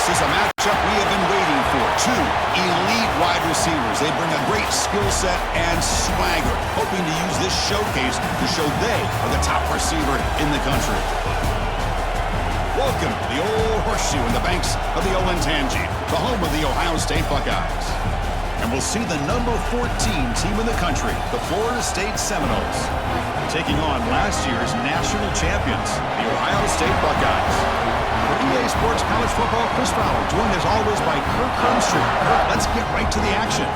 This is a matchup we have been waiting for. Two elite wide receivers. They bring a great skill set and swagger, hoping to use this showcase to show they are the top receiver in the country. Welcome to the Old Horseshoe in the banks of the Olentangy, the home of the Ohio State Buckeyes. And we'll see the number 14 team in the country, the Florida State Seminoles, taking on last year's national champions, the Ohio State Buckeyes. For EA Sports College Football, Chris Fowler, joined as always by Kirk Crumstreet. Kirk, let's get right to the action.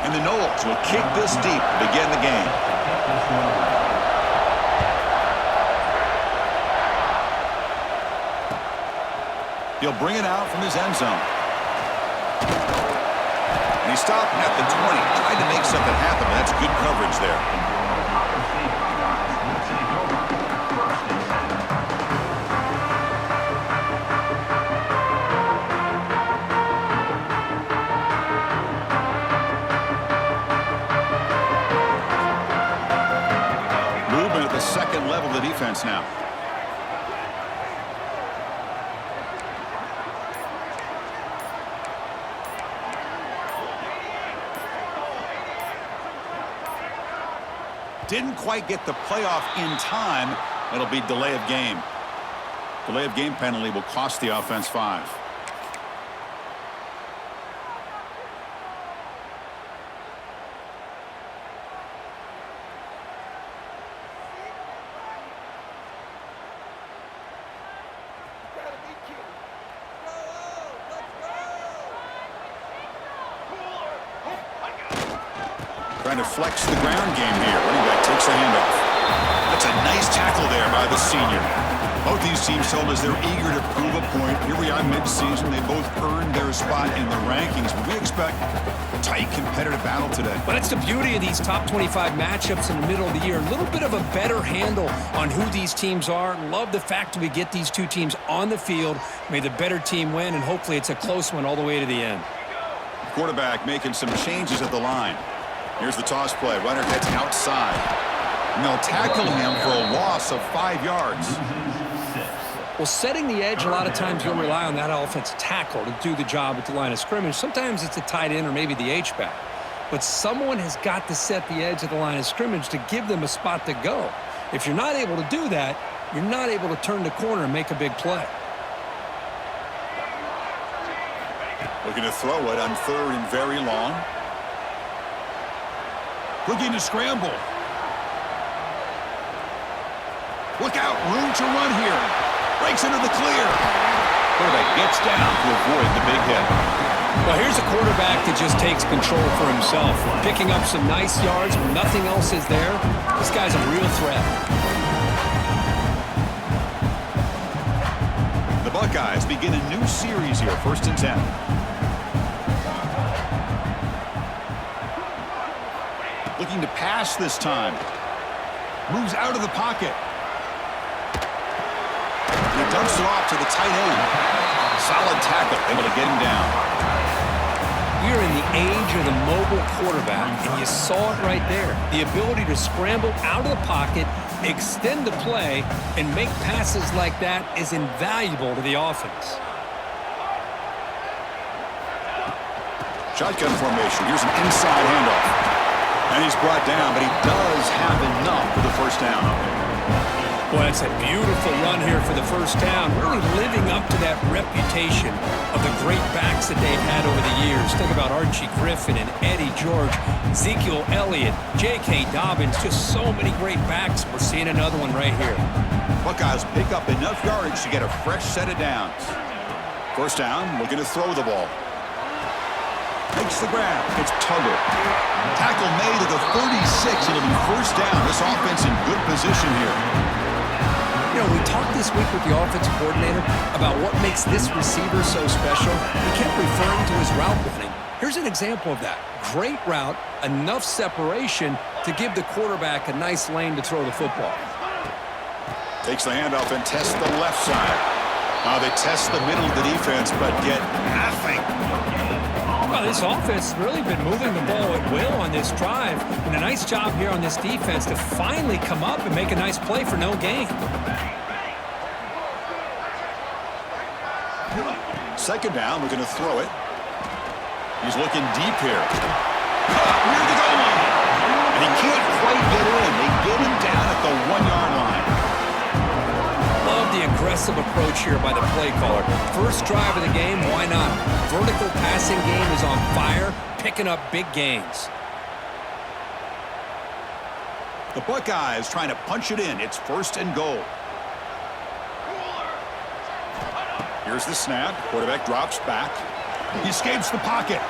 And the Noles will kick this deep to begin the game. He'll bring it out from his end zone. And he stopped at the 20. Tried to make something happen, but that's good coverage there. Second level of the defense now. Didn't quite get the playoff in time. It'll be delay of game. Delay of game penalty will cost the offense 5. Trying to flex the ground game here. Running back takes the handoff. That's a nice tackle there by the senior. Both these teams told us they're eager to prove a point. Here we are mid-season. They both earned their spot in the rankings. But we expect a tight, competitive battle today. But that's the beauty of these top 25 matchups in the middle of the year. A little bit of a better handle on who these teams are. Love the fact that we get these two teams on the field. May the better team win, and hopefully it's a close one all the way to the end. Quarterback making some changes at the line. Here's the toss play. Runner gets outside. And they'll tackle him for a loss of 5 yards. Well, setting the edge, a lot of times you'll rely on that offensive tackle to do the job at the line of scrimmage. Sometimes it's a tight end or maybe the H-back. But someone has got to set the edge of the line of scrimmage to give them a spot to go. If you're not able to do that, you're not able to turn the corner and make a big play. Looking to throw it on 3rd and very long. Looking to scramble. Look out, room to run here. Breaks into the clear. Quarterback gets down to avoid the big hit. Well, here's a quarterback that just takes control for himself. Picking up some nice yards when nothing else is there. This guy's a real threat. The Buckeyes begin a new series here, 1st and 10. Looking to pass this time. Moves out of the pocket. He dumps it off to the tight end. Solid tackle, able to get him down. We're in the age of the mobile quarterback, and you saw it right there. The ability to scramble out of the pocket, extend the play, and make passes like that is invaluable to the offense. Shotgun formation. Here's an inside handoff. And he's brought down, but he does have enough for the first down. Boy, that's a beautiful run here for the first down. Really living up to that reputation of the great backs that they've had over the years. Think about Archie Griffin and Eddie George, Ezekiel Elliott, J.K. Dobbins. Just so many great backs. We're seeing another one right here. Buckeyes pick up enough yardage to get a fresh set of downs. First down, looking to throw the ball. Makes the grab. It's Tuggle. Tackle made at the 36. It'll be first down. This offense in good position here. You know, we talked this week with the offensive coordinator about what makes this receiver so special. He kept referring to his route running. Here's an example of that. Great route, enough separation to give the quarterback a nice lane to throw the football. Takes the handoff and tests the left side. Now they test the middle of the defense, but get nothing. Well, this offense has really been moving the ball at will on this drive. And a nice job here on this defense to finally come up and make a nice play for no gain. Second down, we're going to throw it. He's looking deep here. Caught near the goal line. And he can't quite get in. They get him down at the 1-yard line. Love the aggressive approach here by the play caller. First drive of the game, why not? Vertical passing game is on fire, picking up big gains. The Buckeyes trying to punch it in. It's first and goal. Here's the snap. Quarterback drops back. He escapes the pocket.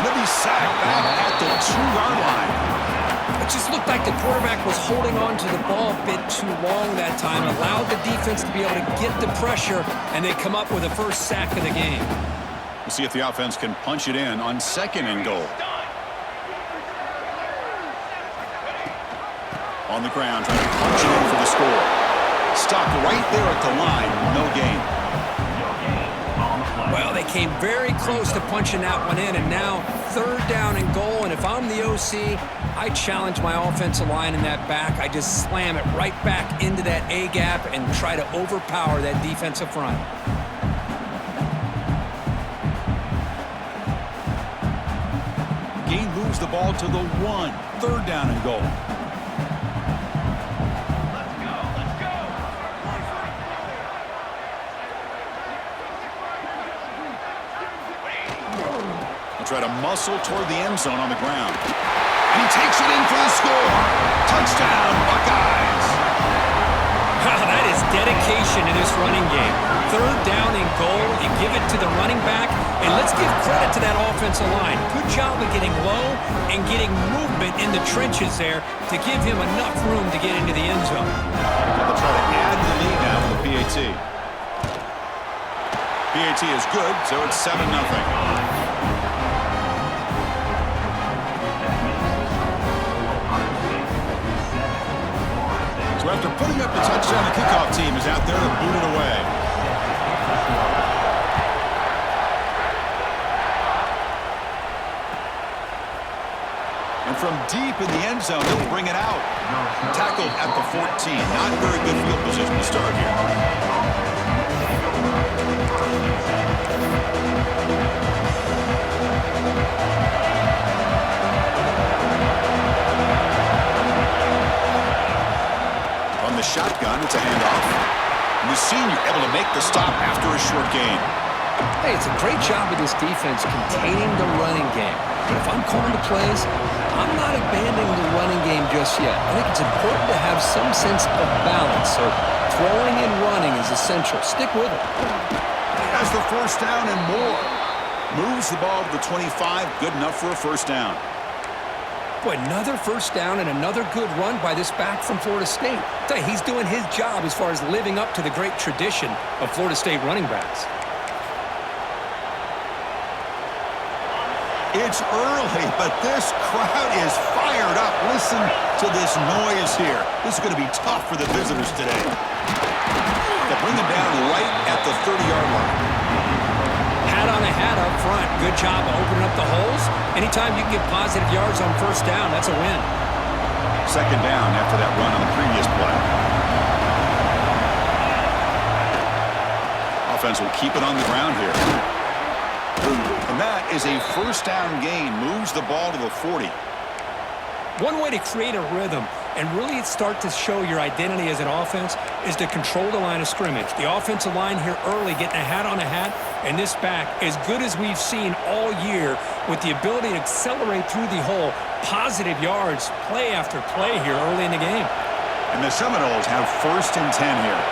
He'll be sacked back at the 2-yard line. It just looked like the quarterback was holding on to the ball a bit too long that time, allowed the defense to be able to get the pressure, and they come up with the first sack of the game. We'll see if the offense can punch it in on second and goal. On the ground, trying to punch it in for the score. Stopped right there at the line. No gain. Well, they came very close to punching that one in, and now third down and goal. And if I'm the OC, I challenge my offensive line in that back. I just slam it right back into that A-gap and try to overpower that defensive front. Gain moves the ball to the 1. Third down and goal. Try to muscle toward the end zone on the ground. And he takes it in for the score. Touchdown, Buckeyes. Wow, that is dedication to this running game. Third down and goal, you give it to the running back, and let's give credit to that offensive line. Good job of getting low and getting movement in the trenches there to give him enough room to get into the end zone. They'll try to add the lead now with the PAT. PAT is good, so it's 7-0. After putting up the touchdown, the kickoff team is out there to boot it away. And from deep in the end zone, they'll bring it out. Tackled at the 14. Not very good field position to start here. The shotgun, it's a handoff. And the senior able to make the stop after a short gain. Hey, it's a great job of this defense containing the running game. But if I'm calling the plays, I'm not abandoning the running game just yet. I think it's important to have some sense of balance. So throwing and running is essential. Stick with it. Has the first down and more. Moves the ball to the 25. Good enough for a first down. Boy, another first down and another good run by this back from Florida State. He's doing his job as far as living up to the great tradition of Florida State running backs. It's early, but this crowd is fired up. Listen to this noise here. This is going to be tough for the visitors today. They bring them down right at the 30-yard line. Hat on a hat up front. Good job of opening up the holes. Anytime you can get positive yards on first down, that's a win. Second down after that run on the previous play. Offense will keep it on the ground here. And that is a first down gain. Moves the ball to the 40. One way to create a rhythm and really start to show your identity as an offense is to control the line of scrimmage. The offensive line here early getting a hat on a hat, and this back as good as we've seen all year with the ability to accelerate through the hole. Positive yards, play after play here early in the game. And the Seminoles have first and 10 here.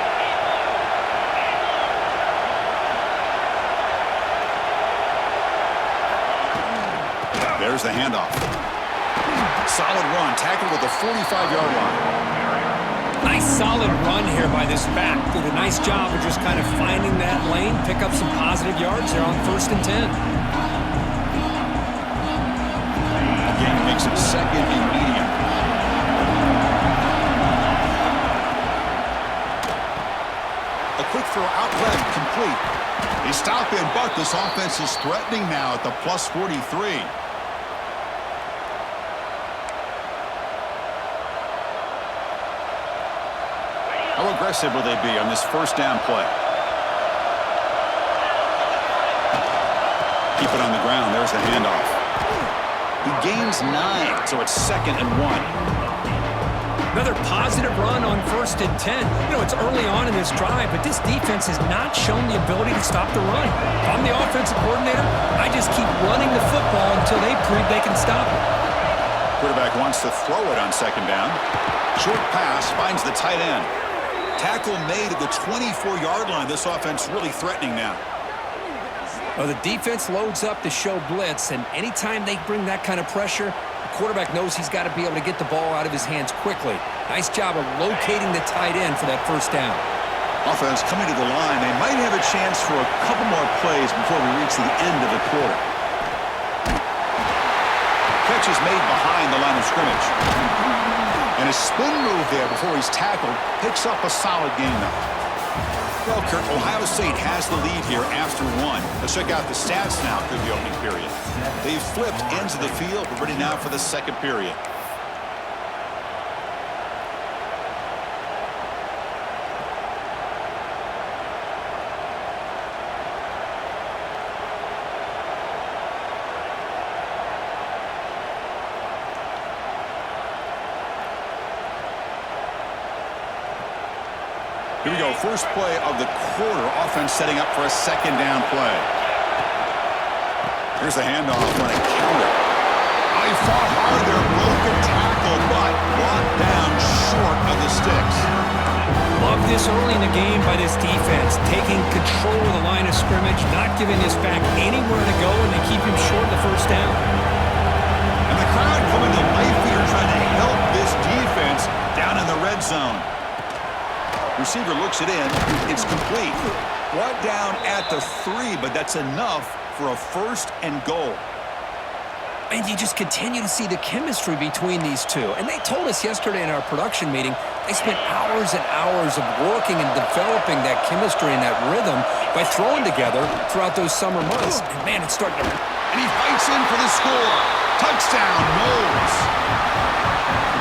There's the handoff. Solid run, tackled at the 45-yard line. Nice solid run here by this back. Did a nice job of just kind of finding that lane, pick up some positive yards there on 1st and 10. Again, makes it 2nd and medium. A quick throw out left, complete. He stopped in, but this offense is threatening now at the plus 43. How aggressive will they be on this 1st down play? Keep it on the ground. There's the handoff. He gains 9, so it's 2nd and 1. Another positive run on 1st and 10. You know, it's early on in this drive, but this defense has not shown the ability to stop the run. If I'm the offensive coordinator, I just keep running the football until they prove they can stop it. Quarterback wants to throw it on 2nd down. Short pass finds the tight end. Tackle made at the 24-yard line. This offense really threatening now. Well, the defense loads up to show blitz, and anytime they bring that kind of pressure, the quarterback knows he's got to be able to get the ball out of his hands quickly. Nice job of locating the tight end for that 1st down. Offense coming to the line. They might have a chance for a couple more plays before we reach the end of the quarter. Catch is made behind the line of scrimmage. And a spin move there before he's tackled. Picks up a solid gain, though. Well, Kurt, Ohio State has the lead here after 1. Let's check out the stats now through the opening period. They've flipped ends of the field. We're ready now for the 2nd period. Here we go, first play of the quarter. Offense setting up for a 2nd down play. Here's the handoff on a counter. He fought hard there, broke a tackle, but brought down short of the sticks. Love this early in the game by this defense, taking control of the line of scrimmage, not giving this back anywhere to go, and they keep him short of the 1st down. And the crowd coming to life here, trying to help this defense down in the red zone. Receiver looks it in. It's complete. Brought down at the 3, but that's enough for a 1st and goal. And you just continue to see the chemistry between these two. And they told us yesterday in our production meeting, they spent hours and hours of working and developing that chemistry and that rhythm by throwing together throughout those summer months. And man, it's starting to... And he fights in for the score. Touchdown, Knowles.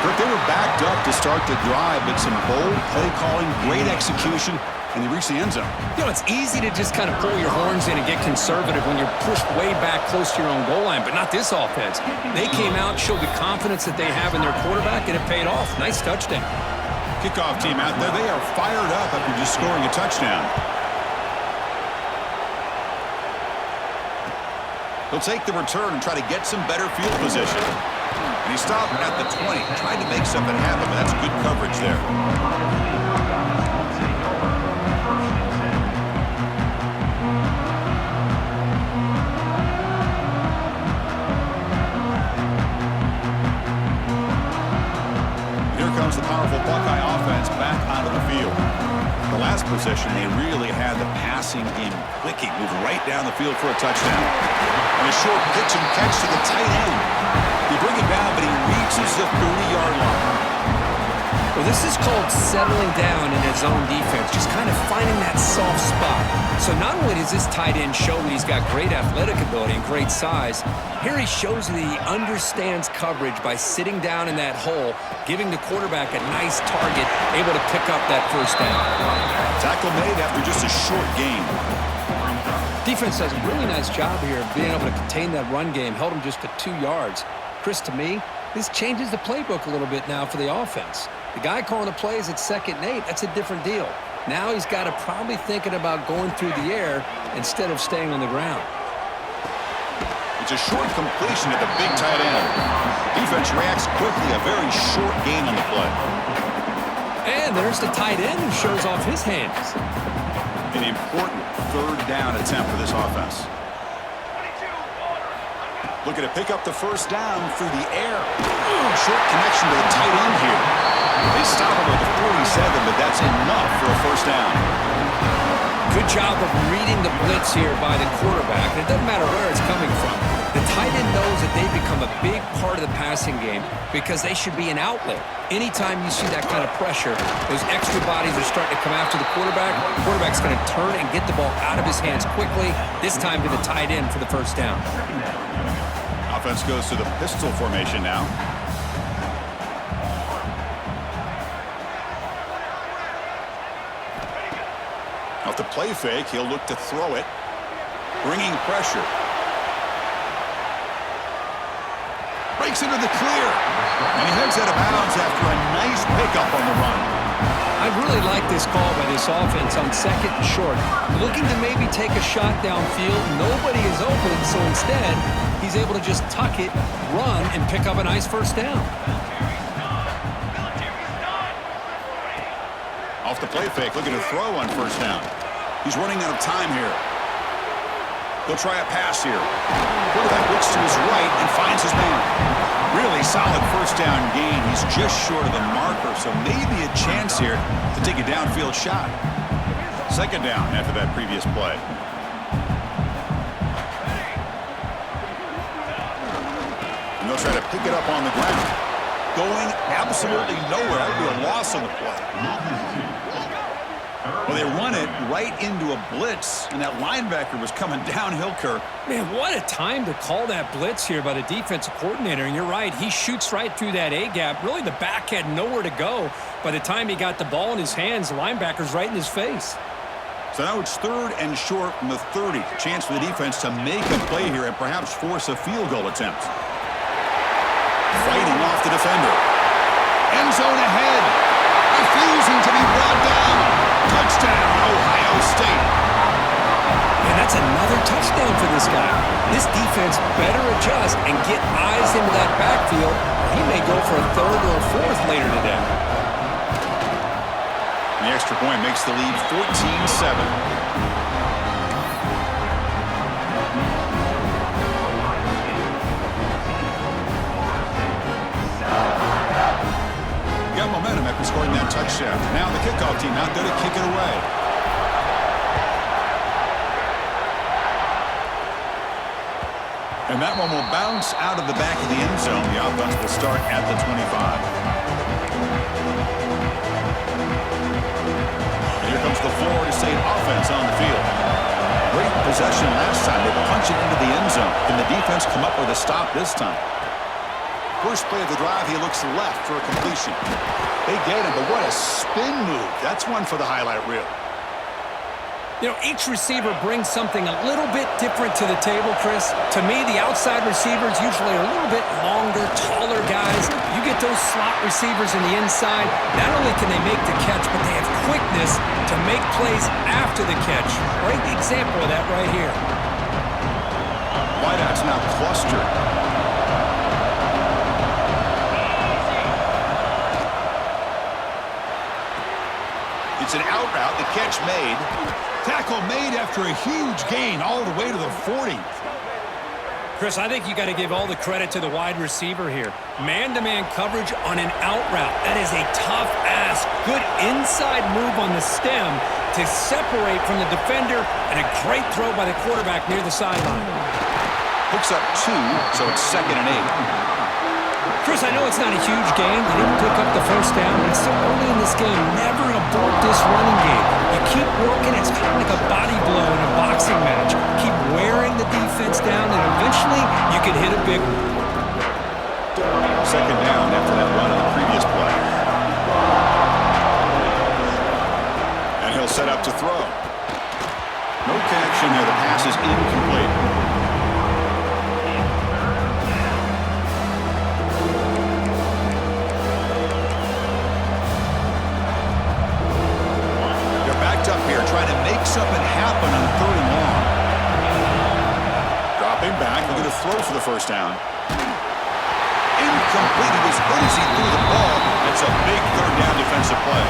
But they were backed up to start the drive, but some bold play calling, great execution, and they reached the end zone. You know, it's easy to just kind of pull your horns in and get conservative when you're pushed way back close to your own goal line, but not this offense. They came out, showed the confidence that they have in their quarterback, and it paid off. Nice touchdown. Kickoff team out there. They are fired up after just scoring a touchdown. He'll take the return and try to get some better field position. And he stopped at the 20, tried to make something happen, but that's good coverage there. Here comes the powerful Buckeye offense back onto the field. The last possession, they really had the passing game clicking, moved right down the field for a touchdown. And a short pitch and catch to the tight end. He bring it down, but he reaches the 30-yard line. Well, this is called settling down in his own defense, just kind of finding that soft spot. So not only does this tight end show that he's got great athletic ability and great size, here he shows that he understands coverage by sitting down in that hole, giving the quarterback a nice target, able to pick up that 1st down. Tackle made after just a short gain. Defense does a really nice job here of being able to contain that run game, held him just to 2 yards. Chris, to me, this changes the playbook a little bit now for the offense. The guy calling the plays at 2nd and 8, that's a different deal. Now he's got to probably thinking about going through the air instead of staying on the ground. It's a short completion at the big tight end. Defense reacts quickly, a very short gain on the play. And there's the tight end who shows off his hands. An important 3rd down attempt for this offense. Looking to pick up the first down through the air. Short connection to the tight end here. They stop him at the 47, but that's enough for a first down. Good job of reading the blitz here by the quarterback. It doesn't matter where it's coming from. The tight end knows that they become a big part of the passing game because they should be an outlet. Anytime you see that kind of pressure, those extra bodies are starting to come after the quarterback. The quarterback's going to turn and get the ball out of his hands quickly, this time to the tight end for the first down. Offense goes to the pistol formation now. Off the play fake, he'll look to throw it. Bringing pressure. Breaks into the clear. And he heads out of bounds after a nice pickup on the run. I really like this call by this offense on second and short. Looking to maybe take a shot downfield. Nobody is open, so instead, he's able to just tuck it, run, and pick up a nice first down. Off the play fake, looking to throw on first down. He's running out of time here. He'll try a pass here. Quarterback looks to his right and finds his man. Really solid first down gain. He's just short of the marker, so maybe a chance here to take a downfield shot. Second down after that previous play. And they'll try to pick it up on the ground. Going absolutely nowhere. That would be a loss on the play. Well, they run it right into a blitz, and that linebacker was coming downhill, Kirk. Man, what a time to call that blitz here by the defensive coordinator. And you're right, he shoots right through that A-gap. Really, the back had nowhere to go. By the time he got the ball in his hands, the linebacker's right in his face. So now it's third and short from the 30. Chance for the defense to make a play here and perhaps force a field goal attempt. Fighting off the defender. End zone ahead. Refusing to be brought down. Touchdown, Ohio State. And that's another touchdown for this guy. This defense better adjust and get eyes into that backfield. He may go for a third or a fourth later today. The extra point makes the lead 14-7. Got momentum after scoring that touchdown. Now the kickoff team out there to kick it away. And that one will bounce out of the back of the end zone. The offense will start at the 25. And here comes the Florida State offense on the field. Great possession last time. They punch it into the end zone. Can the defense come up with a stop this time? First play of the drive, he looks left for a completion. They get him, but what a spin move. That's one for the highlight reel. You know, each receiver brings something a little bit different to the table, Chris. To me, the outside receivers usually are a little bit longer, taller guys. You get those slot receivers in the inside, not only can they make the catch, but they have quickness to make plays after the catch. Great example of that right here. Wideouts now clustered. It's an out route, the catch made. Tackle made after a huge gain all the way to the 40. Chris, I think you got to give all the credit to the wide receiver here. Man-to-man coverage on an out route. That is a tough ask. Good inside move on the stem to separate from the defender, and a great throw by the quarterback near the sideline. Picks up 2, so it's 2nd and 8. Chris, I know it's not a huge game. They didn't pick up the first down, but it's so early in this game. Never abort this running game. You keep working. It's kind of like a body blow in a boxing match. Keep wearing the defense down, and eventually you can hit a big one. Second down after that run on the previous play. And he'll set up to throw. No connection there. The pass is incomplete. Up here trying to make something happen on 3rd and long. Dropping back, looking to throw for the first down. Incomplete. As good as he threw the ball, it's a big 3rd down defensive play.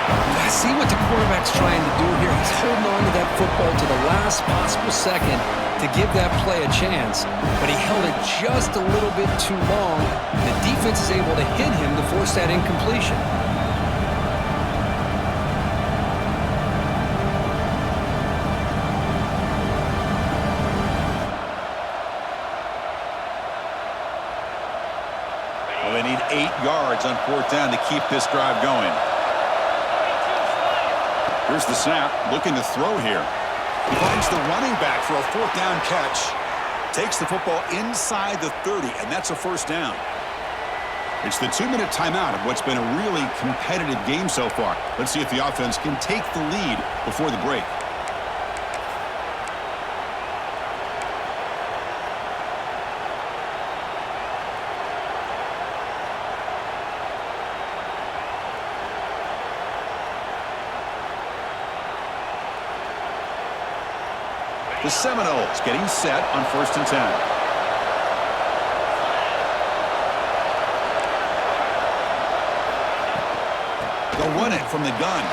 I see what the quarterback's trying to do here. He's holding on to that football to the last possible second to give that play a chance, but he held it just a little bit too long, and the defense is able to hit him to force that incompletion. Well, they need 8 yards on 4th down to keep this drive going. Here's the snap, looking to throw here. He finds the running back for a 4th down catch. Takes the football inside the 30, and that's a 1st down. It's the 2-minute timeout of what's been a really competitive game so far. Let's see if the offense can take the lead before the break. The Seminoles getting set on 1st and 10. They'll run it from the gun.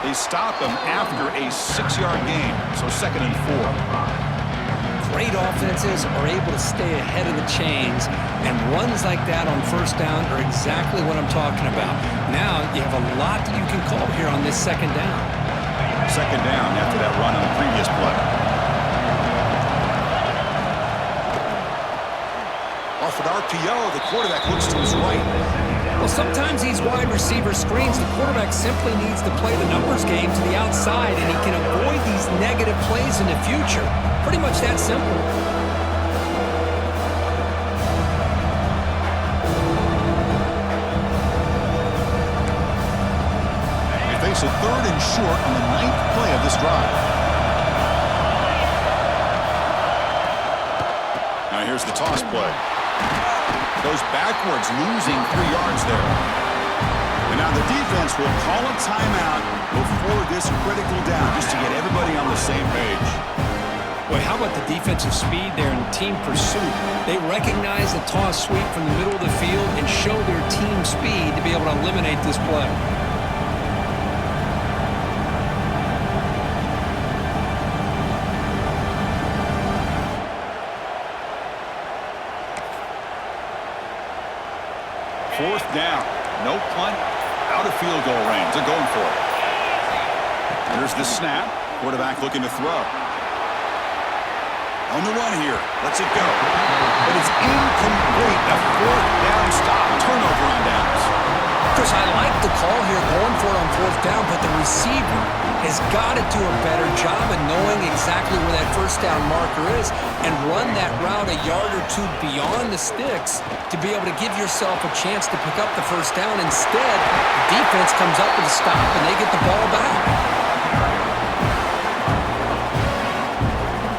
They stop him after a 6-yard gain, so 2nd and 4. Great offenses are able to stay ahead of the chains, and runs like that on 1st down are exactly what I'm talking about. Now you have a lot that you can call here on this 2nd down. 2nd down after that run on the previous play. Off an RPO, the quarterback looks to his right. Well, sometimes these wide receiver screens, the quarterback simply needs to play the numbers game to the outside, and he can avoid these negative plays in the future. Pretty much that simple. It's a 3rd and short on the 9th play of this drive. Now here's the toss play. Goes backwards, losing 3 yards there. And now the defense will call a timeout before this critical down, just to get everybody on the same page. Boy, how about the defensive speed there in team pursuit? They recognize the toss sweep from the middle of the field and show their team speed to be able to eliminate this play. Fourth down. No punt. Out of field goal range. They're going for it. Here's the snap. Quarterback looking to throw. On the run here. Lets it go. But it's incomplete. A 4th down stop. Turnover on downs. Chris, I like the call here going for it on 4th down, but the receiver has got to do a better job of knowing exactly where that 1st down marker is and run that route a yard or 2 beyond the sticks to be able to give yourself a chance to pick up the 1st down. Instead, the defense comes up with a stop and they get the ball back.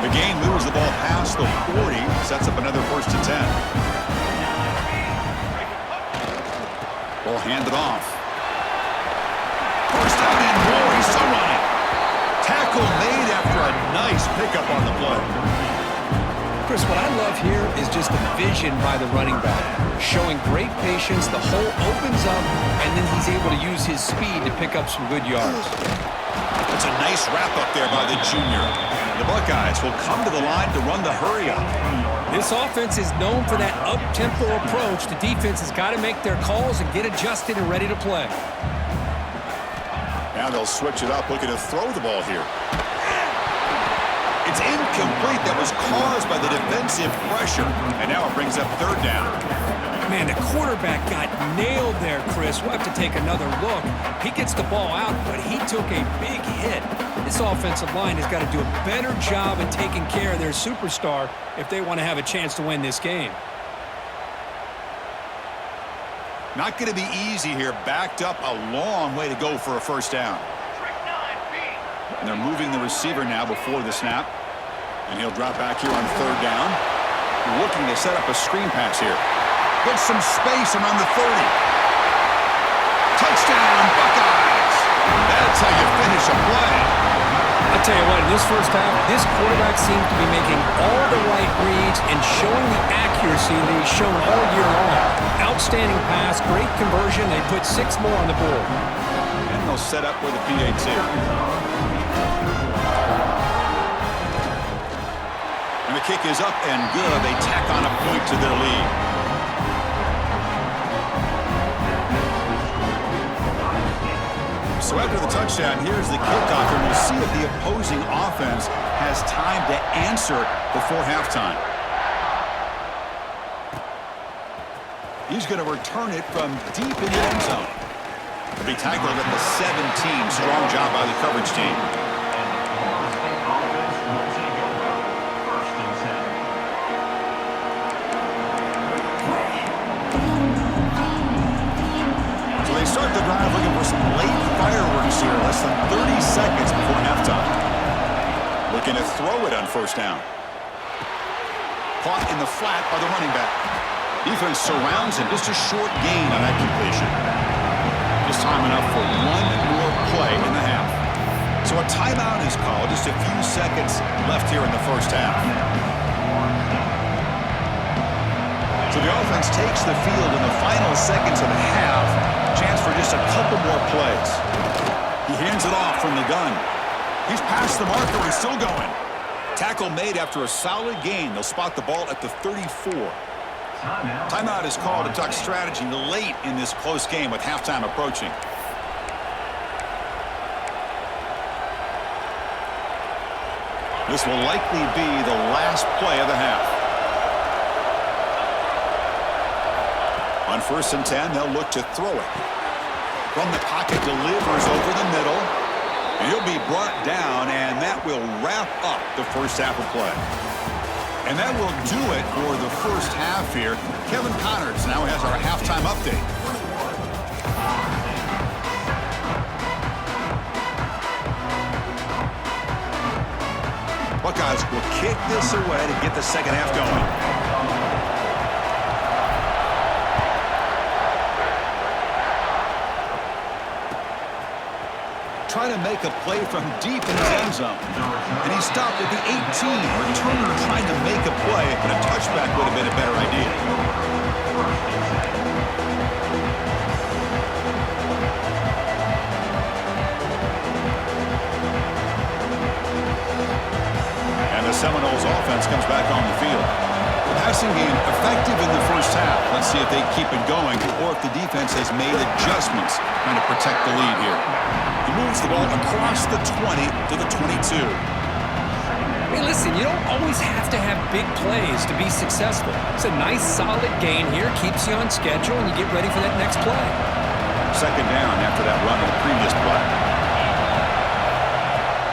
The game moves the ball past the 40, sets up another 1st and 10. Ball handed off. 1st down and more. He's still running. Tackle made after a nice pickup on the play. Chris, what I love here is just the vision by the running back. Showing great patience, the hole opens up, and then he's able to use his speed to pick up some good yards. It's a nice wrap-up there by the junior. The Buckeyes will come to the line to run the hurry-up. This offense is known for that up-tempo approach. The defense has got to make their calls and get adjusted and ready to play. Now they'll switch it up, looking to throw the ball here. It's incomplete. That was caused by the defensive pressure. And now it brings up 3rd down. Man, the quarterback got nailed there, Chris. We'll have to take another look. He gets the ball out, but he took a big hit. This offensive line has got to do a better job in taking care of their superstar if they want to have a chance to win this game. Not going to be easy here. Backed up a long way to go for a 1st down. And they're moving the receiver now before the snap. And he'll drop back here on 3rd down. Looking to set up a screen pass here. Gets some space around the 30. Touchdown, Buckeyes! That's how you finish a play. I'll tell you what, in this 1st half, this quarterback seems to be making all the right reads and showing the accuracy accuracy they've shown all year long. Outstanding pass, great conversion. They put 6 more on the board. And they'll set up with a PAT. And the kick is up and good. They tack on a point to their lead. So after the touchdown, here's the kickoff, and we'll see if the opposing offense has time to answer before halftime. He's going to return it from deep in the end zone. He'll be tackled at the 17. Strong job by the coverage team. So they start the drive looking for some late fireworks here. Less than 30 seconds before halftime. Looking to throw it on first down. Caught in the flat by the running back. Defense surrounds him. Just a short gain on that completion. Just time enough for one more play in the half. So a timeout is called. Just a few seconds left here in the first half. So the offense takes the field in the final seconds of the half. Chance for just a couple more plays. He hands it off from the gun. He's past the marker and still going. Tackle made after a solid gain. They'll spot the ball at the 34. Timeout is called to talk strategy late in this close game with halftime approaching. This will likely be the last play of the half. On 1st and 10, they'll look to throw it. From the pocket, delivers over the middle. And he'll be brought down, and that will wrap up the first half of play. And that will do it for the first half here. Kevin Connors now has our halftime update. Buckeyes will kick this away to get the second half going. Trying to make a play from deep in his end zone. And he stopped at the 18. Returner trying to make a play, but a touchback would have been a better idea. And the Seminoles offense comes back on the field. The passing game effective in the first half. Let's see if they keep it going or if the defense has made adjustments trying to protect the lead here. He moves the ball across the 20 to the 22. Hey, listen, you don't always have to have big plays to be successful. It's a nice, solid gain here. Keeps you on schedule, and you get ready for that next play. Second down after that run in the previous play.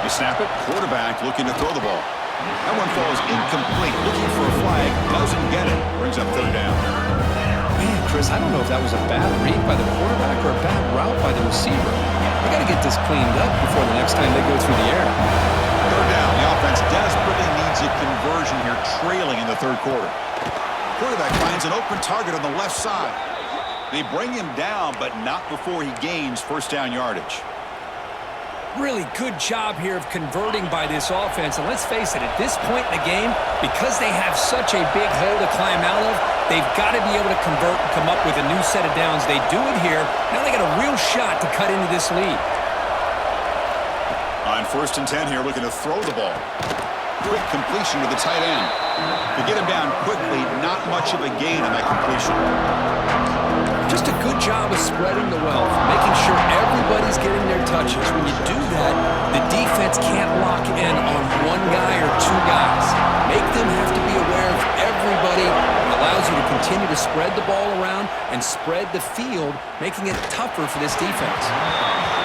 You snap it. Quarterback looking to throw the ball. That one falls incomplete. Looking for a flag. Doesn't get it. Brings up third down. Man, Chris, I don't know if that was a bad read by the quarterback or a bad route by the receiver. They got to get this cleaned up before the next time they go through the air. Third down. The offense desperately needs a conversion here, trailing in the third quarter. Quarterback finds an open target on the left side. They bring him down, but not before he gains first down yardage. Really good job here of converting by this offense. And let's face it, at this point in the game, because they have such a big hole to climb out of, they've got to be able to convert and come up with a new set of downs. They do it here. Now they got a real shot to cut into this lead. On 1st and 10 here, looking to throw the ball. Quick completion to the tight end. To get him down quickly, not much of a gain on that completion. Just a good job of spreading the wealth, making sure everybody's getting their touches. When you do that, the defense can't lock in on one guy or two guys. Make them have to be aware of everybody. It allows you to continue to spread the ball around and spread the field, making it tougher for this defense.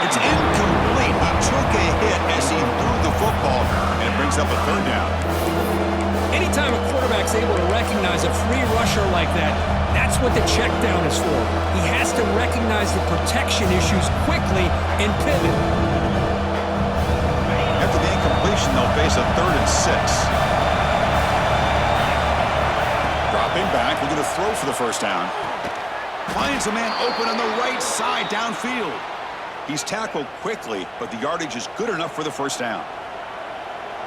It's incomplete. He took a hit as he threw the football, and it brings up a third down. Anytime a quarterback's able to recognize a free rusher like that, that's what the check down is for. He has to recognize the protection issues quickly and pivot. After the incompletion, they'll face a 3rd and 6. Dropping back, looking to throw for the first down. Finds a man open on the right side downfield. He's tackled quickly, but the yardage is good enough for the first down.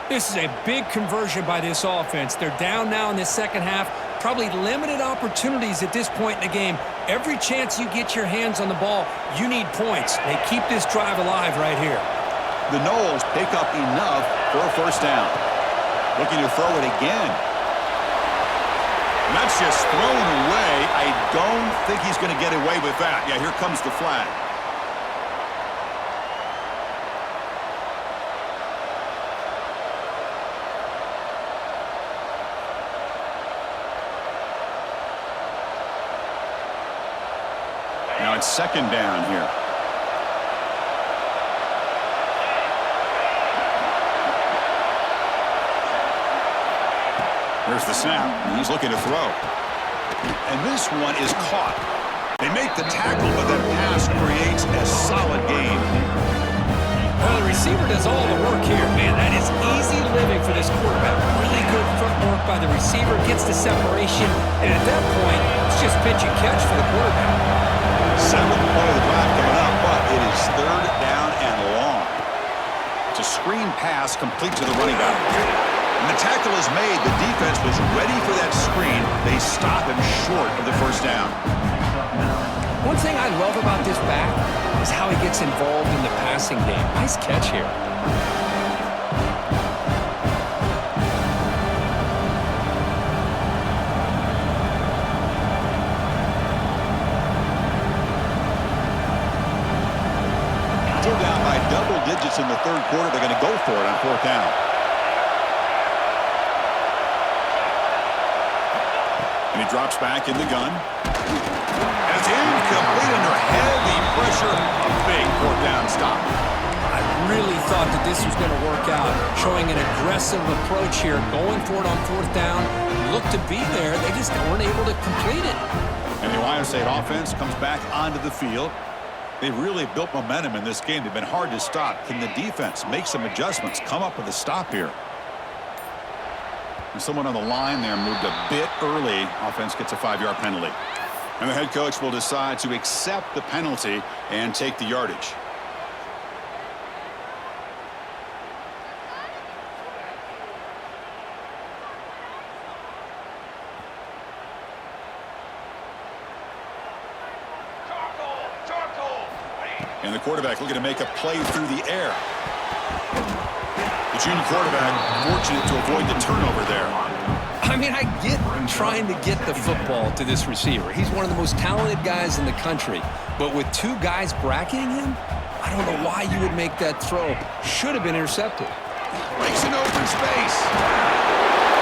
This is a big conversion by this offense. They're down now in this second half. probably limited opportunities at this point in the game. Every chance you get your hands on the ball, you need points. They keep this drive alive right here. The Noles pick up enough for a first down. Looking to throw it again. And that's just thrown away. I don't think he's going to get away with that. Yeah, here comes the flag. Now it's second down here. Here's the snap. He's looking to throw. And this one is caught. They make the tackle, but that pass creates a solid gain. Well, the receiver does all the work here. Man, that is easy living for this quarterback. Really good footwork by the receiver, gets the separation, and at that point, it's just pitch and catch for the quarterback. 7th play of the drive coming up, but it is third down and long. It's a screen pass complete to the running back. And the tackle is made. The defense was ready for that screen. They stop him short of the first down. One thing I love about this back is how he gets involved in the passing game. Nice catch here. Still down by double digits in the third quarter. They're going to go for it on fourth down. And he drops back in the gun. And it's incomplete under heavy pressure. A big fourth down stop. I really thought that this was going to work out. Showing an aggressive approach here. Going for it on fourth down. Looked to be there. They just weren't able to complete it. And the Ohio State offense comes back onto the field. They've really built momentum in this game. They've been hard to stop. Can the defense make some adjustments? Come up with a stop here. And someone on the line there moved a bit early. Offense gets a 5-yard penalty. And the head coach will decide to accept the penalty and take the yardage. And the quarterback looking to make a play through the air. The junior quarterback fortunate to avoid the turnover there. I mean, I get trying to get the football to this receiver. He's one of the most talented guys in the country. But with two guys bracketing him, I don't know why you would make that throw. Should have been intercepted. Breaks an open space.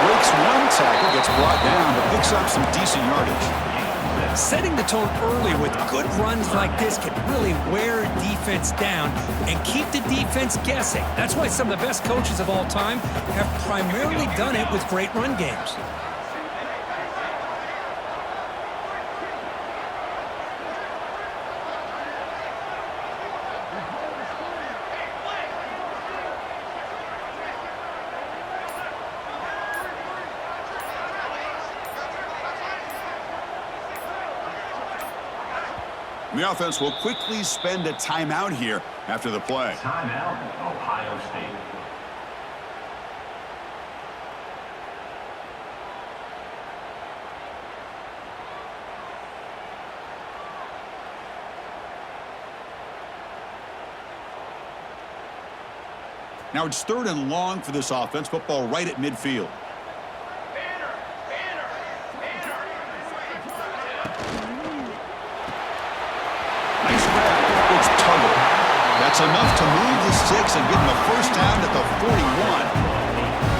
Breaks one tackle, gets brought down, but picks up some decent yardage. Setting the tone early with good runs like this can really wear a defense down and keep the defense guessing. That's why some of the best coaches of all time have primarily done it with great run games. The offense will quickly spend a timeout here after the play. Timeout, Ohio State. Now it's third and long for this offense. Football right at midfield. That's enough to move the sticks and give them a first down at the 41.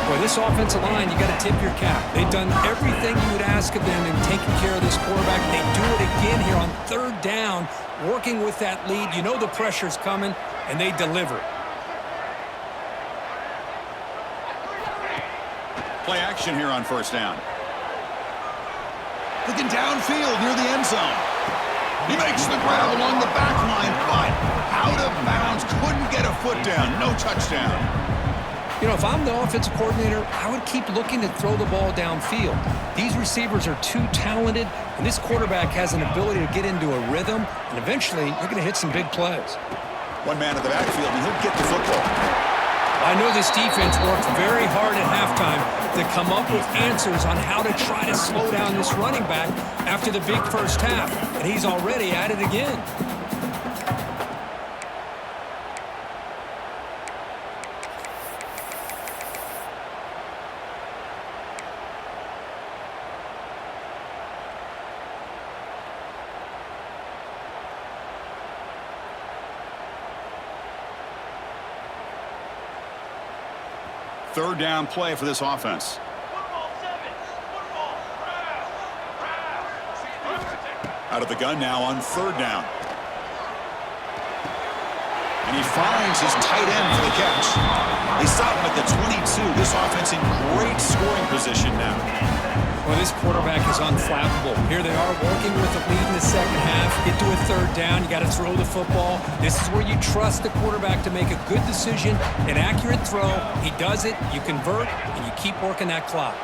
Boy, this offensive line, you got to tip your cap. They've done everything you would ask of them in taking care of this quarterback. They do it again here on third down, working with that lead. You know the pressure's coming, and they deliver. Play action here on first down. Looking downfield near the end zone. He makes the grab along the back line, but out of bounds. Couldn't get a foot down. No touchdown. You know, if I'm the offensive coordinator, I would keep looking to throw the ball downfield. These receivers are too talented, and this quarterback has an ability to get into a rhythm, and eventually you're going to hit some big plays. One man in the backfield, and he'll get the football. I know this defense worked very hard at halftime to come up with answers on how to try to slow down this running back after the big first half, and he's already at it again. Third down play for this offense. Out of the gun now on third down. And he finds his tight end for the catch. They stop him at the 22. This offense in great scoring position now. Well, this quarterback is unflappable. Here they are working with a lead in the second half. Get to a third down. You got to throw the football. This is where you trust the quarterback to make a good decision, an accurate throw. He does it, you convert, and you keep working that clock.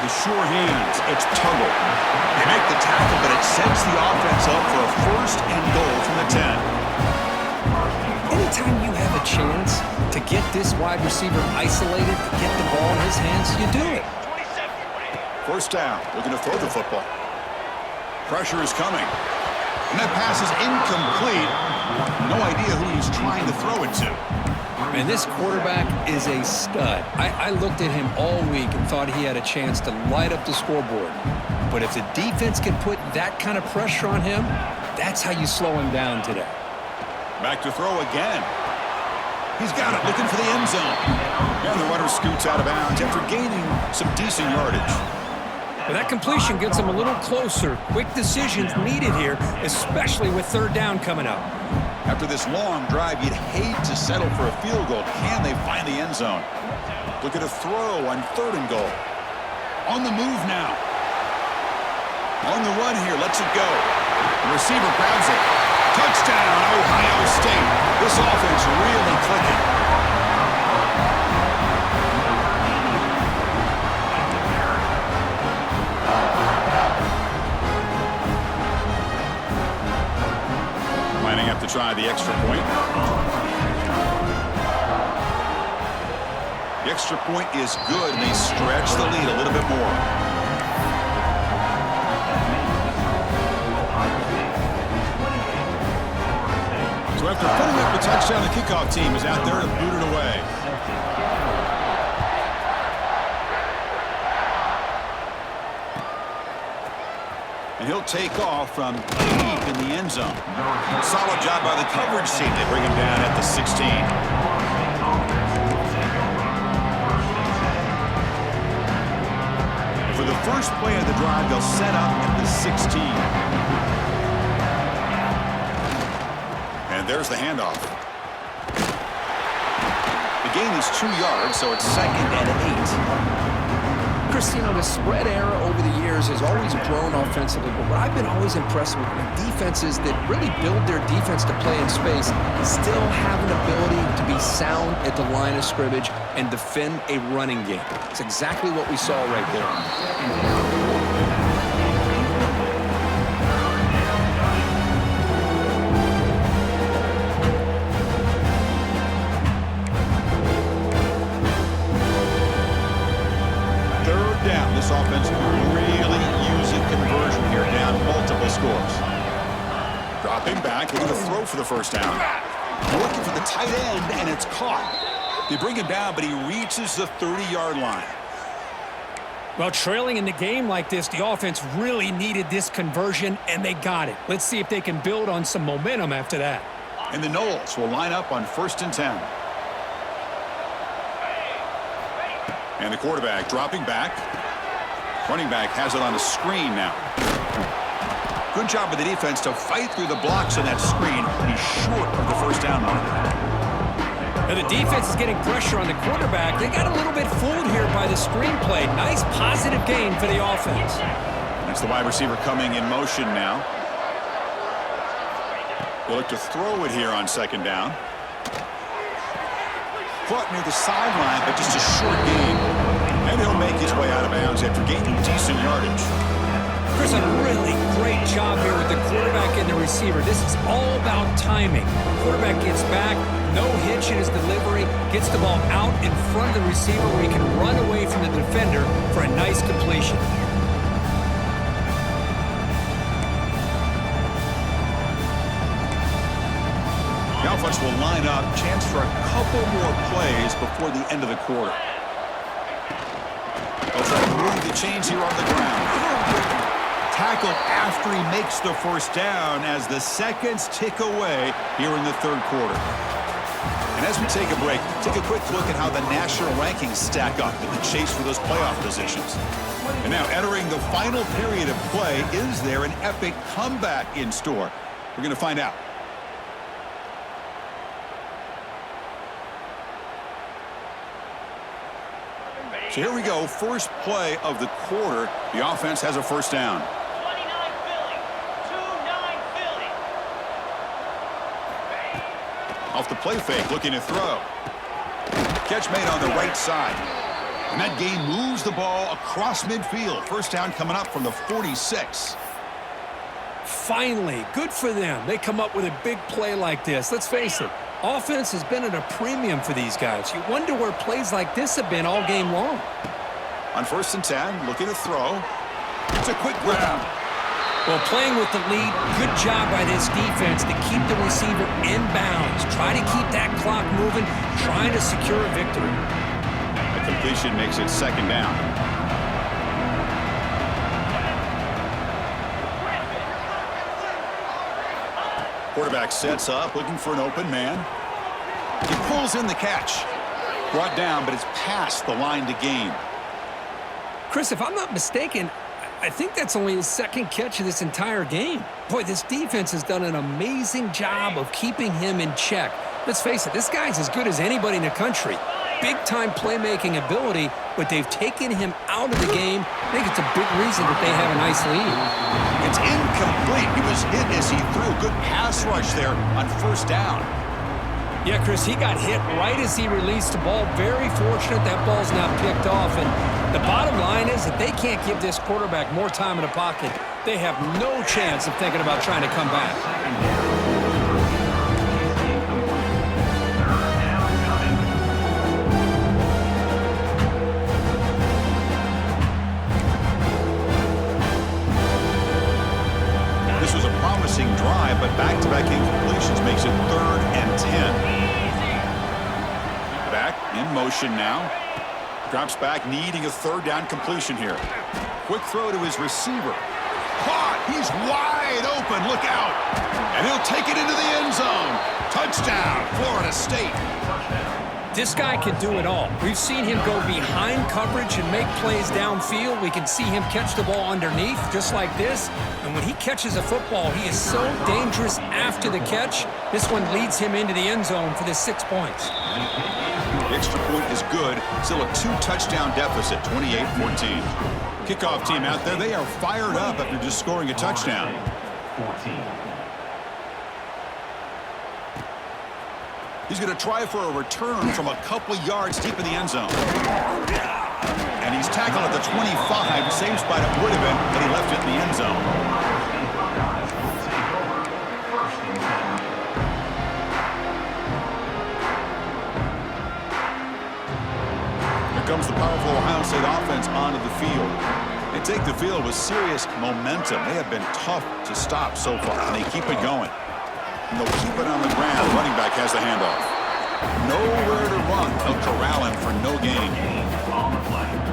The sure hands, it's Tuggle. They make the tackle, but it sets the offense up for a first and goal from the 10. Anytime you have a chance to get this wide receiver isolated, to get the ball in his hands, you do it. First down, looking to throw the football. Pressure is coming. And that pass is incomplete. No idea who he's trying to throw it to. Man, this quarterback is a stud. I looked at him all week and thought he had a chance to light up the scoreboard. But if the defense can put that kind of pressure on him, that's how you slow him down today. Back to throw again. He's got it, looking for the end zone. And the runner scoots out of bounds after gaining some decent yardage. But that completion gets him a little closer. Quick decisions needed here, especially with third down coming up. After this long drive, you'd hate to settle for a field goal. Can they find the end zone? Look at a throw on third and goal. On the move now. On the run here, lets it go. The receiver grabs it. Touchdown, Ohio State. This offense really clicking. Lining up to try the extra point. The extra point is good, and they stretch the lead a little bit more. So after putting up the touchdown, the kickoff team is out there to boot it away. And he'll take off from deep in the end zone. Solid job by the coverage team. They bring him down at the 16. For the first play of the drive, they'll set up at the 16. And there's the handoff. The gain is 2 yards, so it's 2nd and 8. Chris, you know, the spread era over the years has always grown offensively, but what I've been always impressed with defenses that really build their defense to play in space still have an ability to be sound at the line of scrimmage and defend a running game. It's exactly what we saw right there. This offense really using conversion here, down multiple scores. Dropping back, looking to throw for the first down. Looking for the tight end, and it's caught. They bring him down, but he reaches the 30-yard line. Well, trailing in the game like this, the offense really needed this conversion, and they got it. Let's see if they can build on some momentum after that. And the Noles will line up on 1st and 10. And the quarterback dropping back. Running back has it on a screen now. Good job by the defense to fight through the blocks on that screen. He's short of the first down mark. Now the defense is getting pressure on the quarterback. They got a little bit fooled here by the screenplay. Nice positive gain for the offense. That's the wide receiver coming in motion now. They'll look to throw it here on 2nd down. Caught near the sideline, but just a short gain. And he'll make his way out of bounds after gaining decent yardage. Chris, a really great job here with the quarterback and the receiver. This is all about timing. Quarterback gets back, no hitch in his delivery, gets the ball out in front of the receiver where he can run away from the defender for a nice completion. The offense will line up, chance for a couple more plays before the end of the quarter. They'll try to move the chains here on the ground. Tackle after he makes the first down as the seconds tick away here in the third quarter. And as we take a break, take a quick look at how the national rankings stack up in the chase for those playoff positions. And now entering the final period of play, is there an epic comeback in store? We're going to find out. So here we go, first play of the quarter. The offense has a first down. 29 Philly, 2-9 Philly. Off the play fake, looking to throw. Catch made on the right side. And that game moves the ball across midfield. First down coming up from the 46. Finally, good for them. They come up with a big play like this. Let's face it, offense has been at a premium for these guys. You wonder where plays like this have been all game long. On 1st and 10, looking to throw. It's a quick grab. Well, playing with the lead, good job by this defense to keep the receiver in bounds. Try to keep that clock moving, trying to secure a victory. The completion makes it second down. Quarterback sets up, looking for an open man. He pulls in the catch. Brought down, but it's past the line to gain. Chris, if I'm not mistaken, I think that's only his second catch of this entire game. Boy, this defense has done an amazing job of keeping him in check. Let's face it, this guy's as good as anybody in the country. Big-time playmaking ability, but they've taken him out of the game. I think it's a big reason that they have a nice lead. It's incomplete. He was hit as he threw. Good pass rush there on first down. Yeah, Chris, he got hit right as he released the ball. Very fortunate that ball's not picked off. And the bottom line is that they can't give this quarterback more time in the pocket. They have no chance of thinking about trying to come back. This was a promising drive, but back-to-back incompletions makes it 3rd and 10. Back in motion now. Drops back, needing a third down completion here. Quick throw to his receiver. Caught! He's wide open. Look out! And he'll take it into the end zone. Touchdown, Florida State. This guy can do it all. We've seen him go behind coverage and make plays downfield. We can see him catch the ball underneath, just like this. And when he catches a football, he is so dangerous after the catch. This one leads him into the end zone for the 6 points. The extra point is good. Still a 2-touchdown deficit, 28-14. Kickoff team out there, they are fired up after just scoring a touchdown. 14. He's going to try for a return from a couple of yards deep in the end zone. And he's tackled at the 25. Same spot it would have been, but he left it in the end zone. Here comes the powerful Ohio State offense onto the field. They take the field with serious momentum. They have been tough to stop so far, and they keep it going. And they'll keep it on the ground. Running back has the handoff. Nowhere to run. They'll corral him for no gain.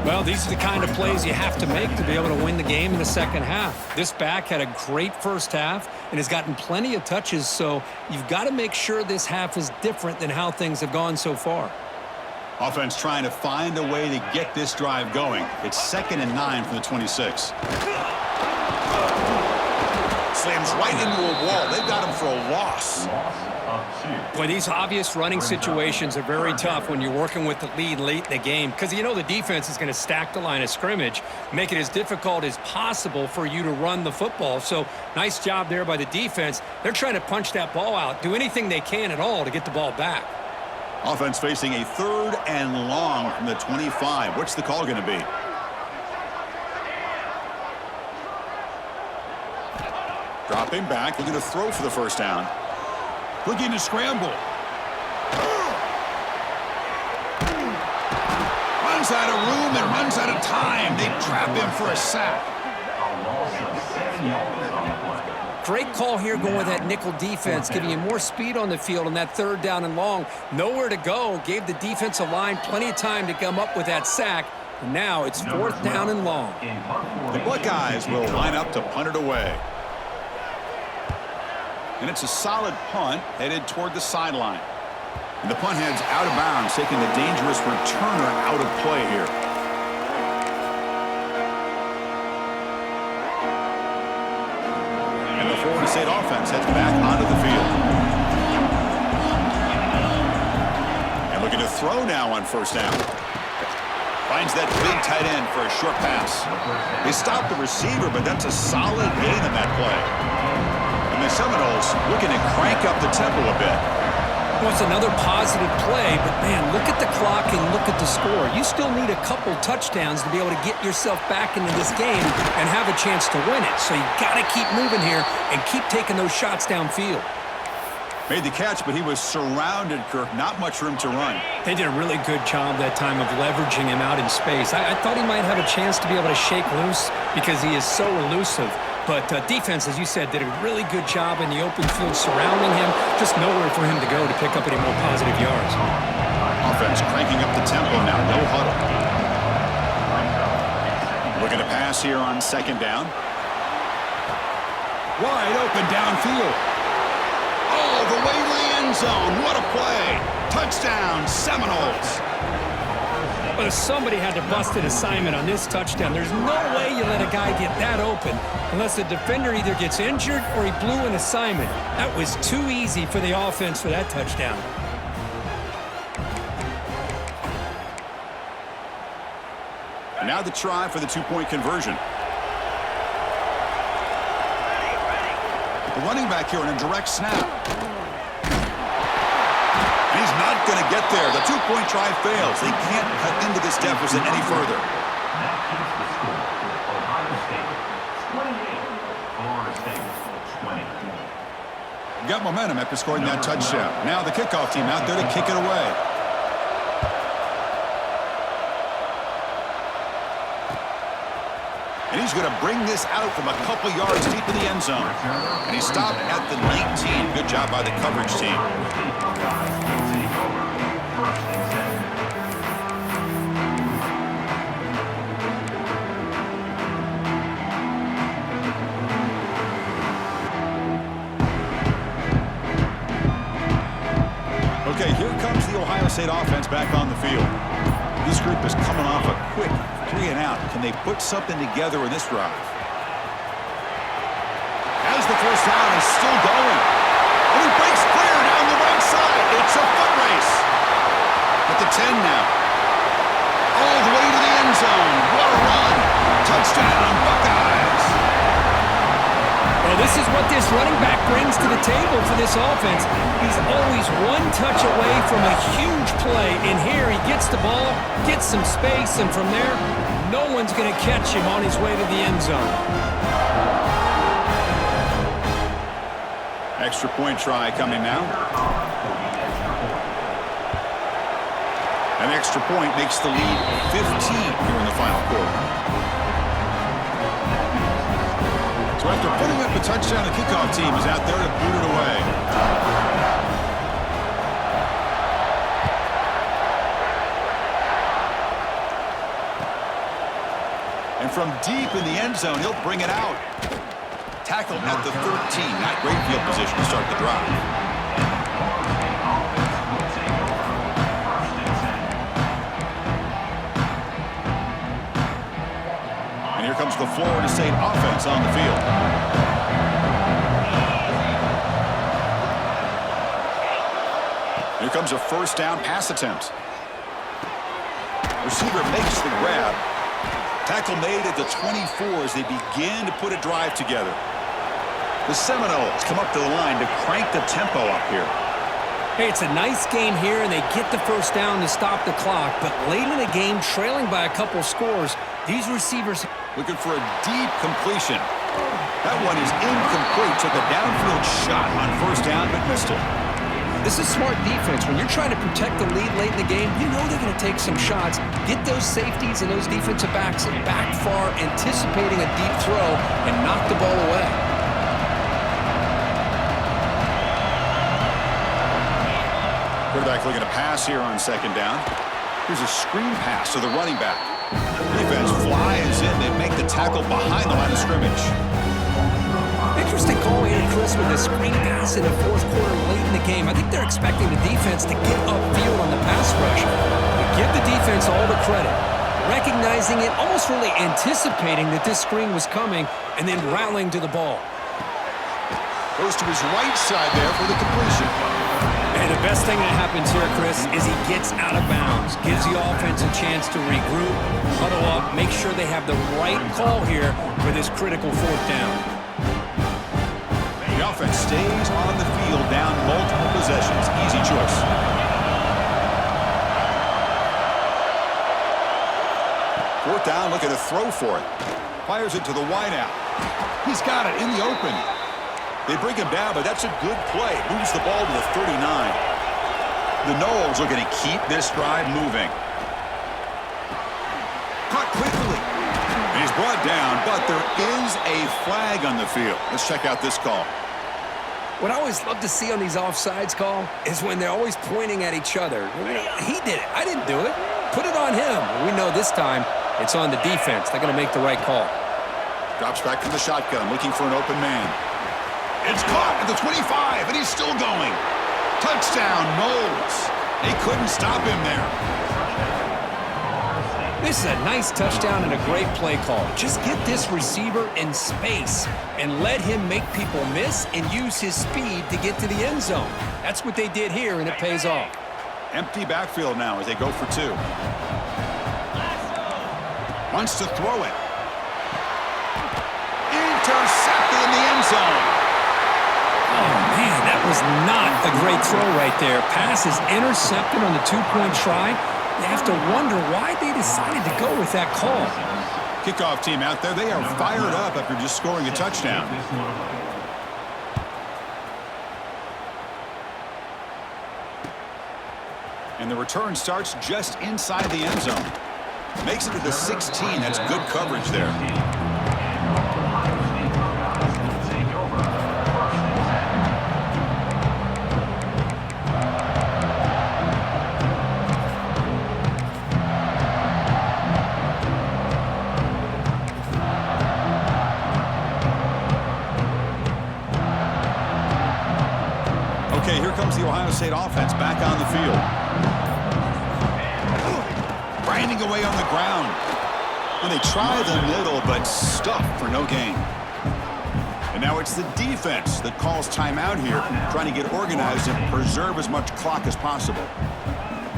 Well, these are the kind of plays you have to make to be able to win the game in the second half. This back had a great first half and has gotten plenty of touches, so you've got to make sure this half is different than how things have gone so far. Offense trying to find a way to get this drive going. It's 2nd and 9 from the 26. Slams right into a wall. They've got him for a loss. Boy, these obvious running situations are very tough when you're working with the lead late in the game because you know the defense is going to stack the line of scrimmage, make it as difficult as possible for you to run the football. So nice job there by the defense. They're trying to punch that ball out, do anything they can at all to get the ball back. Offense facing a 3rd and long from the 25. What's the call going to be? Dropping back, looking to throw for the first down. Looking to scramble. Runs out of room and runs out of time. They trap him for a sack. A loss of 7 yards on the play. Great call here going with that nickel defense, giving you more speed on the field on that third down and long. Nowhere to go. Gave the defensive line plenty of time to come up with that sack. And now it's fourth down and long. The Buckeyes will line up to punt it away. And it's a solid punt headed toward the sideline. And the punt heads out of bounds, taking the dangerous returner out of play here. And the Florida State offense heads back onto the field. And looking to throw now on first down. Finds that big tight end for a short pass. They stop the receiver, but that's a solid gain on that play. And the Seminoles looking to crank up the tempo a bit. Well, it's another positive play, but man, look at the clock and look at the score. You still need a couple touchdowns to be able to get yourself back into this game and have a chance to win it. So you got to keep moving here and keep taking those shots downfield. Made the catch, but he was surrounded, Kirk. Not much room to run. They did a really good job that time of leveraging him out in space. I thought he might have a chance to be able to shake loose because he is so elusive. But defense, as you said, did a really good job in the open field surrounding him. Just nowhere for him to go to pick up any more positive yards. Offense cranking up the tempo now. No huddle. Looking to pass here on second down. Wide open downfield. All the way to the end zone. What a play. Touchdown, Seminoles. Well, somebody had to bust an assignment on this touchdown. There's no way you let a guy get that open unless the defender either gets injured or he blew an assignment. That was too easy for the offense for that touchdown. And now the try for the two-point conversion. The running back here in a direct snap. And he's not going to get there. The two-point try fails. They can't cut into this deficit any further. That keeps the score. Ohio State 28, Florida State 20. Got momentum after scoring that touchdown. Now the kickoff team out there to kick it away. And he's going to bring this out from a couple yards deep in the end zone. And he stopped at the 19. Good job by the coverage team. Okay, here comes the Ohio State offense back on the field. This group is coming off a quick 3 and out. Can they put something together in this drive? As the first down is still going. And he breaks clear down the right side. It's a foot race. At the 10 now. All the way to the end zone. What a run. Touchdown, Buckeyes. Well, this is what this running back brings to the table for this offense. He's always one touch away from a huge play. And here he gets the ball, gets some space, and from there, no one's going to catch him on his way to the end zone. Extra point try coming now. An extra point makes the lead 15 here in the final quarter. So after putting up a touchdown, the kickoff team is out there to boot it away. And from deep in the end zone, he'll bring it out. Tackled at the 13. Not great field position to start the drive. And here comes the Florida State offense on the field. Here comes a first down pass attempt. Receiver makes the grab. Tackle made at the 24 as they begin to put a drive together. The Seminoles come up to the line to crank the tempo up here. Hey, it's a nice game here, and they get the first down to stop the clock. But late in the game, trailing by a couple scores, these receivers looking for a deep completion. That one is incomplete. Took a downfield shot on first down, but missed it. This is smart defense. When you're trying to protect the lead late in the game, you know they're going to take some shots, get those safeties and those defensive backs back far, anticipating a deep throw, and knock the ball away. Quarterback looking to pass here on second down. Here's a screen pass to the running back. Defense flies in. They make the tackle behind the line of scrimmage. Interesting call here, Chris, with the screen pass in the fourth quarter late in the game. I think they're expecting the defense to get upfield on the pass rush. But give the defense all the credit. Recognizing it, almost really anticipating that this screen was coming, and then rallying to the ball. Goes to his right side there for the completion. And the best thing that happens here, Chris, is he gets out of bounds, gives the offense a chance to regroup, huddle up, make sure they have the right call here for this critical fourth down. The offense stays on the field down multiple possessions. Easy choice. Fourth down, looking to throw for it. Fires it to the wideout. He's got it in the open. They bring him down, but that's a good play. Moves the ball to the 39. The Noles are going to keep this drive moving. Caught quickly. And he's brought down, but there is a flag on the field. Let's check out this call. What I always love to see on these offsides call is when they're always pointing at each other. He did it. I didn't do it. Put it on him. We know this time it's on the defense. They're going to make the right call. Drops back from the shotgun, looking for an open man. It's caught at the 25, and he's still going. Touchdown, Noles. They couldn't stop him there. This is a nice touchdown and a great play call. Just get this receiver in space and let him make people miss and use his speed to get to the end zone. That's what they did here, and it pays off. Empty backfield now as they go for two. Wants to throw it. Intercepted in the end zone. Oh, man, that was not a great throw right there. Pass is intercepted on the two-point try. You have to wonder why they decided to go with that call. Kickoff team out there, they are fired up after just scoring a touchdown. And the return starts just inside the end zone. Makes it to the 16. That's good coverage there. Okay, here comes the Ohio State offense back on the field. Grinding away on the ground. And they try the middle, but stuffed for no gain. And now it's the defense that calls timeout here, trying to get organized and preserve as much clock as possible.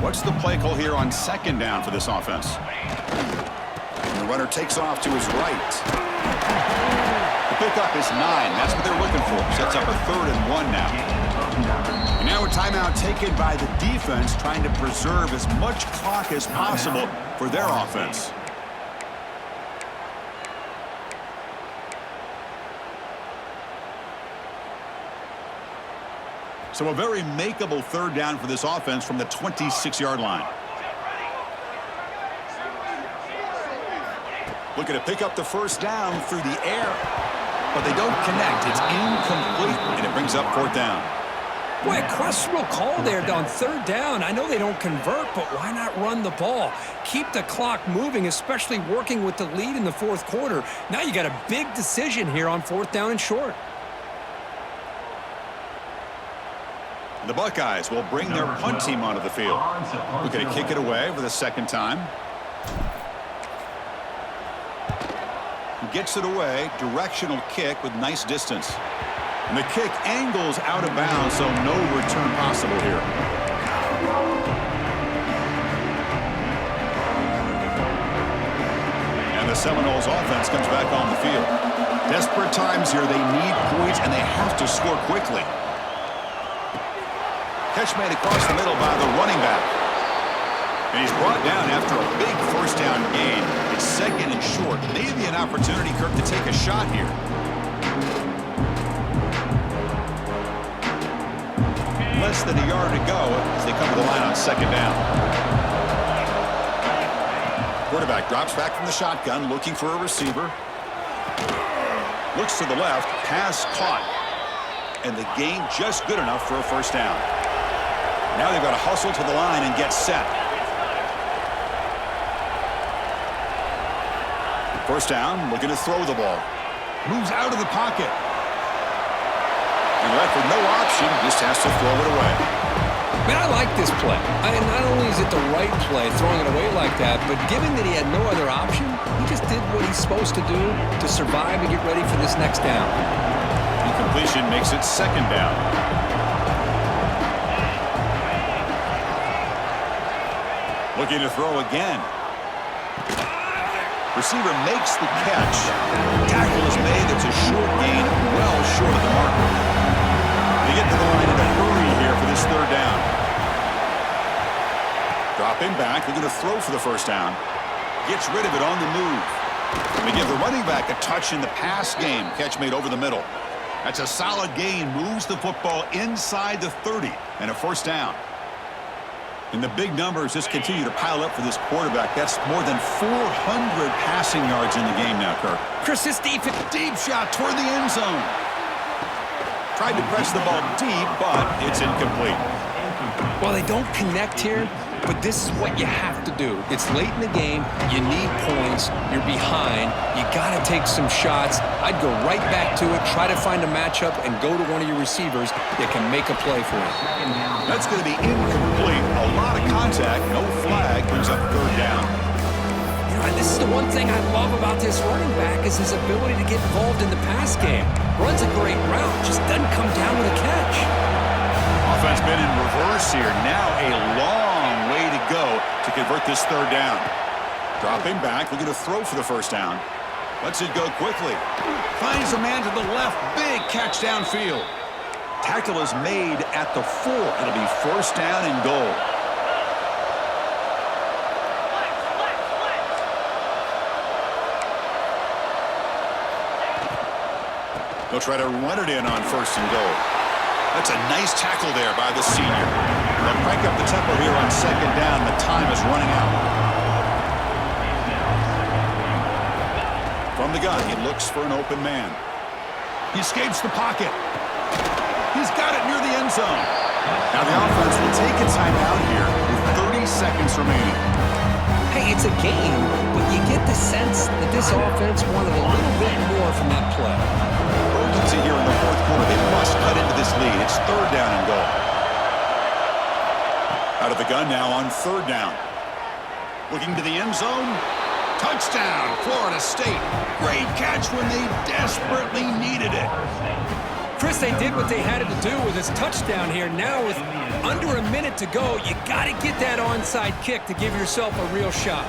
What's the play call here on second down for this offense? And the runner takes off to his right. The pickup is 9. That's what they're looking for. Sets up a 3rd and 1 now. And now a timeout taken by the defense, trying to preserve as much clock as possible for their offense. So a very makeable 3rd down for this offense from the 26-yard line. Looking to pick up the first down through the air, but they don't connect. It's incomplete, and it brings up 4th down. Boy, a questionable call there on 3rd down. I know they don't convert, but why not run the ball? Keep the clock moving, especially working with the lead in the 4th quarter. Now you got a big decision here on 4th down and short. The Buckeyes will bring their punt team onto the field. Looking to kick it away for the 2nd time. He gets it away, directional kick with nice distance. And the kick angles out of bounds, so no return possible here. And the Seminoles offense comes back on the field. Desperate times here. They need points, and they have to score quickly. Catch made across the middle by the running back. And he's brought down after a big first down gain. It's second and short. Maybe an opportunity, Kirk, to take a shot here. Less than a yard to go as they come to the line on second down. Quarterback drops back from the shotgun, looking for a receiver. Looks to the left, pass caught. And the gain just good enough for a first down. Now they've got to hustle to the line and get set. First down, looking to throw the ball. Moves out of the pocket. And left with no option, just has to throw it away. Man, I like this play. Not only is it the right play, throwing it away like that, but given that he had no other option, he just did what he's supposed to do to survive and get ready for this next down. Incompletion makes it second down. Looking to throw again. Receiver makes the catch. Tackle is made. It's a short gain, well short of the marker. They get to the line in a hurry here for this third down. Dropping back. They're going to throw for the first down. Gets rid of it on the move. They give the running back a touch in the pass game. Catch made over the middle. That's a solid gain. Moves the football inside the 30 and a first down. And the big numbers just continue to pile up for this quarterback. That's more than 400 passing yards in the game now, Kirk. Chris, this deep Shot toward the end zone. Tried to press the ball deep, but it's incomplete. Well, they don't connect here, but this is what you have to do. It's late in the game. You need points. You're behind. You got to take some shots. I'd go right back to it, try to find a matchup, and go to one of your receivers that can make a play for you. That's going to be incomplete. A lot of contact, no flag, brings up third down. You know, and this is the one thing I love about this running back is his ability to get involved in the pass game. Runs a great route, just doesn't come down with a catch. Offense been in reverse here. Now a long way to go to convert this third down. Dropping back, looking to throw for the first down. Lets it go quickly. Finds a man to the left. Big catch downfield. Tackle is made at the 4. It'll be first down and goal. They'll try to run it in on first and goal. That's a nice tackle there by the senior. They'll crank up the tempo here on second down. The time is running out. From the gun, he looks for an open man. He escapes the pocket. He's got it near the end zone. Now the offense will take a timeout here with 30 seconds remaining. Hey, it's a game, but you get the sense that this offense wanted a little bit more from that play. Urgency here in the fourth quarter. They must cut into this lead. It's third down and goal. Out of the gun now on third down. Looking to the end zone. Touchdown, Florida State. Great catch when they desperately needed it. Chris, they did what they had to do with this touchdown here. Now with under a minute to go, you got to get that onside kick to give yourself a real shot.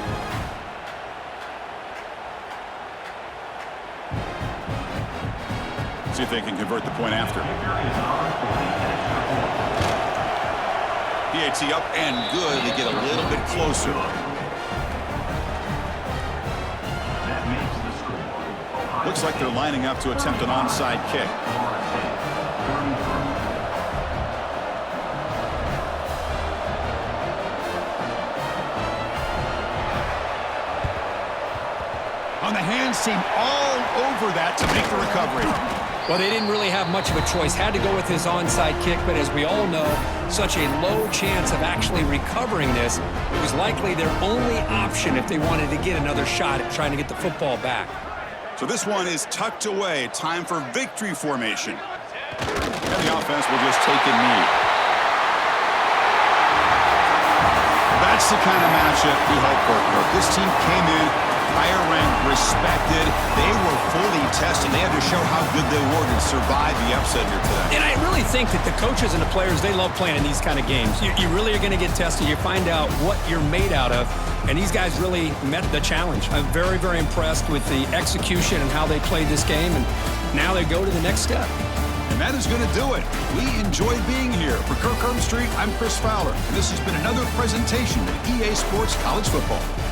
See if they can convert the point after. PAT up and good. They get a little bit closer. Looks like they're lining up to attempt an onside kick. On the hands team all over that to make the recovery. Well, they didn't really have much of a choice. Had to go with his onside kick, but as we all know, such a low chance of actually recovering this. It was likely their only option if they wanted to get another shot at trying to get the football back. So this one is tucked away. Time for victory formation. And the offense will just take a knee. That's the kind of matchup we hope for. This team came in higher ranked, respected. They were fully tested. They had to show how good they were to survive the upset here today. And I really think that the coaches and the players, they love playing in these kind of games. You really are going to get tested. You find out what you're made out of. And these guys really met the challenge. I'm very, very impressed with the execution and how they played this game. And now they go to the next step. And that is going to do it. We enjoyed being here. For Kirk Street, I'm Chris Fowler, and this has been another presentation of EA Sports College Football.